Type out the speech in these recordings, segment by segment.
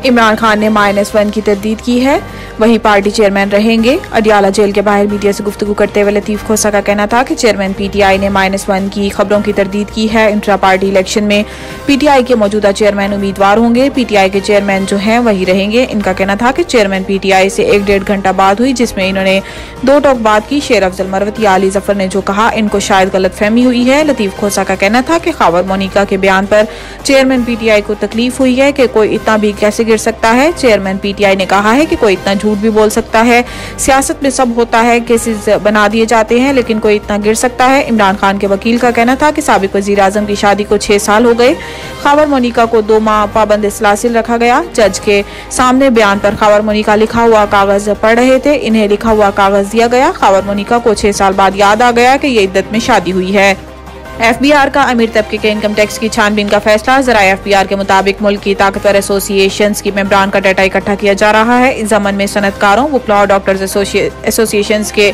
इमरान खान ने -1 की तरदीद की है, वहीं पार्टी चेयरमैन रहेंगे। अडियाला जेल के बाहर मीडिया से गुफ्तगू करते हुए लतीफ खोसा का कहना था कि चेयरमैन पीटीआई ने -1 की खबरों की तरदीद की है। इंट्रा पार्टी इलेक्शन में पीटीआई के मौजूदा चेयरमैन उम्मीदवार होंगे, पीटीआई के चेयरमैन जो हैं वही रहेंगे। इनका कहना था कि चेयरमैन पीटीआई से 1-1.5 घंटा बात हुई, जिसमें इन्होंने 2 टोक बात की। शेर अफजल मरवत या अली जफर ने जो कहा, इनको शायद गलतफहमी हुई है। लतीफ खोसा का कहना था कि खबर मोनिका के बयान पर चेयरमैन पीटीआई को तकलीफ हुई है कि कोई इतना भी कैसे गिर सकता है। चेयरमैन पीटीआई ने कहा है कि कोई इतना झूठ भी बोल सकता है, सियासत में सब होता है, केसेस बना दिए जाते हैं, लेकिन कोई इतना गिर सकता है। इमरान खान के वकील का कहना था कि साबिक वजीर आजम की शादी को 6 साल हो गए। खबर मोनिका को 2 माह पाबंद इस्लासिल रखा गया। जज के सामने बयान पर खबर मोनिका लिखा हुआ कागज पढ़ रहे थे, इन्हें लिखा हुआ कागज दिया गया। खबर मोनिका को 6 साल बाद याद आ गया कि ये इद्दत में शादी हुई है। एफबीआर का अमीर तबके के इनकम टैक्स की छानबीन का फैसला। जराए एफबीआर के मुताबिक मुल्क की ताकतवर एसोसिएशंस की मेंबरान का डाटा इकट्ठा किया जा रहा है। इस जमन में सनतकारों, वकला और डॉक्टर्स एसोसिएशंस के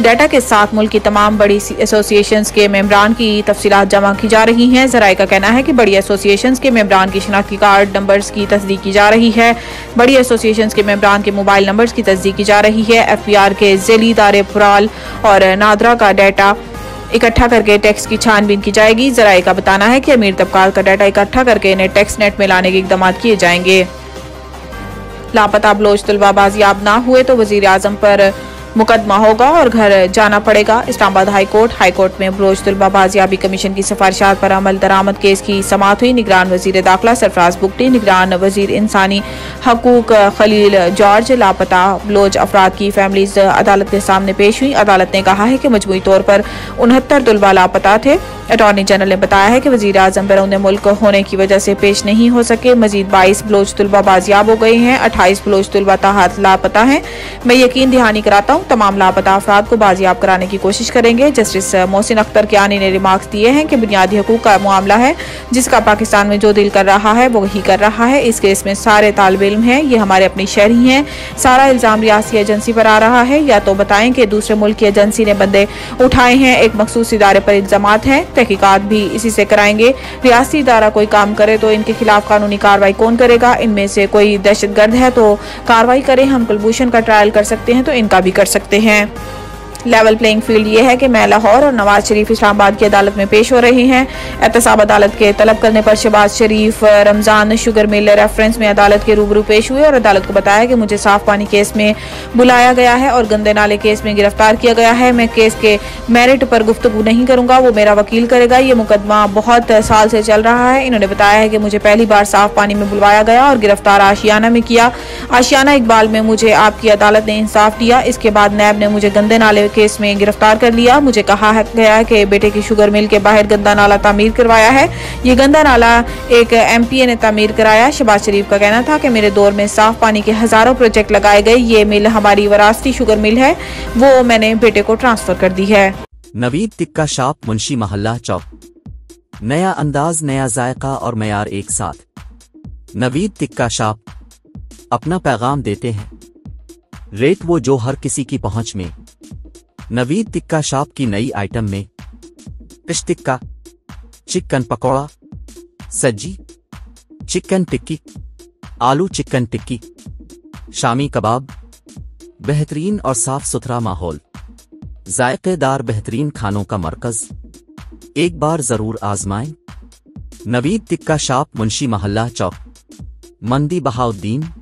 डाटा के साथ मुल्क की तमाम बड़ी एसोसिएशंस के मेंबरान की तफसीलात जमा की जा रही हैं। जराए का कहना है कि बड़ी एसोसिएशंस के मेंबरान की शनाख्ती कार्ड नंबर्स की तस्दीक की जा रही है। बड़ी एसोसिएशंस के मेंबरान के मोबाइल नंबर्स की तस्दीक की जा रही है। एफबीआर के ज़ेली इदारे पुराल और नादरा का डाटा इकट्ठा करके टैक्स की छानबीन की जाएगी। जराए का बताना है कि अमीर तबकात का डाटा इकट्ठा करके इन्हें टैक्स नेट में लाने के इकदाम किए जाएंगे। लापता बलोच तलबा बाजियाब ना हुए तो वजीर आजम पर मुकदमा होगा और घर जाना पड़ेगा। इस्लामाबाद हाईकोर्ट में बलोच तलबा बाजियाबी कमीशन की सिफारिशात पर अमल दरामद केस की समाअत हुई। निगरान वजीर दाखिला सरफराज बुगटी, निगरान वजीर इंसानी हकूक खलील जॉर्ज लापता बलोच अफराद की फैमिलीज अदालत के सामने पेश हुई। अदालत ने कहा है कि मजमूई तौर पर 69 तलबा लापता थे। अटॉर्नी जनरल ने बताया है कि वजीर आजम बैरून मुल्क होने की वजह से पेश नहीं हो सके। मजीद 22 बलोच तलबा बाजियाब हो गए हैं, 28 बलोच तलबा ताहत लापता हैं। मैं यकीन दहानी कराता हूँ तमाम लापता अफराद को बाजियाब कराने की कोशिश करेंगे। जस्टिस मोहसिन अख्तर कियानी ने रिमार्क्स दिए हैं कि बुनियादी हकूक का मामला है, जिसका पाकिस्तान में जो दिल कर रहा है वो वही कर रहा है। इस केस में सारे तालिब इल्म हैं, ये हमारे अपनी शहरी हैं। सारा इल्जाम रियासी एजेंसी पर आ रहा है, या तो बताएं कि दूसरे मुल्क की एजेंसी ने बंदे उठाए हैं, एक मखसूस इदारे पर इल्जामात हैं, तहकीकात भी इसी से कराएंगे। रियासी इदारा कोई काम करे तो इनके खिलाफ कानूनी कार्रवाई कौन करेगा? इनमें से कोई दहशतगर्द है तो कार्रवाई करें। हम कुलभूषण का ट्रायल कर सकते हैं तो इनका भी कर सकते हैं। लेवल प्लेइंग फील्ड ये है कि मैं लाहौर और नवाज शरीफ इस्लामाबाद की अदालत में पेश हो रहे हैं। एहतसाब अदालत के तलब करने पर शहबाज शरीफ रमजान शुगर मिल रेफरेंस में अदालत के रूबरू पेश हुए और अदालत को बताया कि मुझे साफ पानी केस में बुलाया गया है और गंदे नाले केस में गिरफ्तार किया गया है। मैं केस के मेरिट पर गुफ्तगू नहीं करूंगा, वो मेरा वकील करेगा। ये मुकदमा बहुत साल से चल रहा है। इन्होंने बताया है कि मुझे पहली बार साफ पानी में बुलवाया गया और गिरफ्तार आशियाना में किया। आशियाना इकबाल में मुझे आपकी अदालत ने इंसाफ दिया। इसके बाद नैब ने मुझे गंदे नाले केस में गिरफ्तार कर लिया। मुझे कहा गया कि बेटे की शुगर मिल के बाहर गंदा नाला तामीर करवाया है। ये गंदा नाला एक एमपीए ने तामीर कराया। शहबाज शरीफ का कहना था कि मेरे दौर में साफ पानी के हजारों प्रोजेक्ट लगाए गए। ये मिल हमारी वरासती शुगर मिल है, वो मैंने बेटे को ट्रांसफर कर दी है। नवीद टिक्का शॉप मुंशी महल्ला चौक, नया अंदाज, नया जायका और मयार एक साथ। नवीद टिक्का शॉप अपना पैगाम देते हैं, रेट वो जो हर किसी की पहुंच में। नवीद टिक्का शॉप की नई आइटम में फिश टिक्का, चिकन पकौड़ा, सज्जी, चिकन टिक्की, आलू चिकन टिक्की, शामी कबाब, बेहतरीन और साफ सुथरा माहौल, जायकेदार बेहतरीन खानों का मरकज। एक बार जरूर आजमाएं। नवीद टिक्का शॉप मुंशी महल्ला चौक, मंदी बहाउद्दीन।